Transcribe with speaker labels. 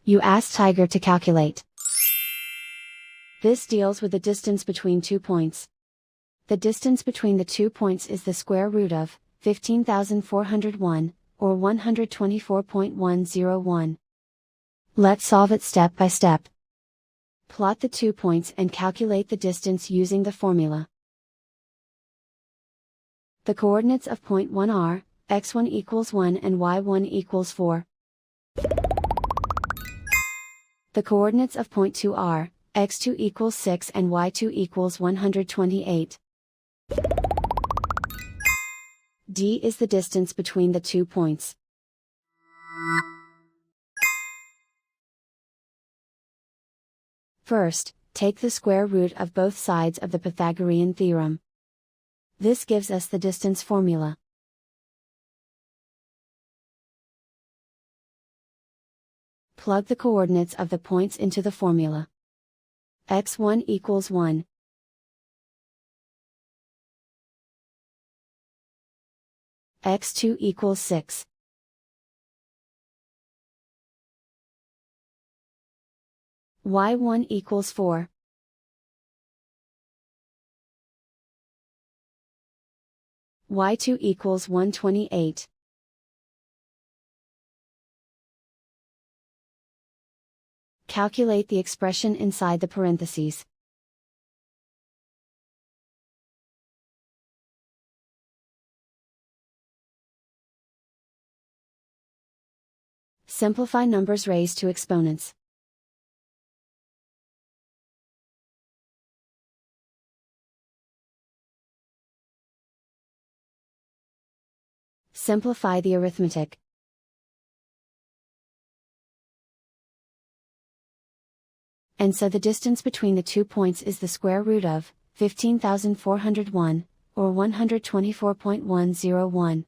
Speaker 1: You ask Tiger to calculate. This deals with the distance between 2 points. The distance between the 2 points is the square root of 15,401, or 124.101. Let's solve it step by step. Plot the 2 points and calculate the distance using the formula. The coordinates of point 1 are, x1 equals 1 and y1 equals 4. The coordinates of point 2 are, x2 equals 6 and y2 equals 128. D is the distance between the 2 points. First, take the square root of both sides of the Pythagorean theorem. This gives us the distance formula. Plug the coordinates of the points into the formula. x1 equals 1. x2 equals 6. y1 equals 4. y2 equals 128. Calculate the expression inside the parentheses. Simplify numbers raised to exponents. Simplify the arithmetic. And so the distance between the 2 points is the square root of 15,401, or 124.101.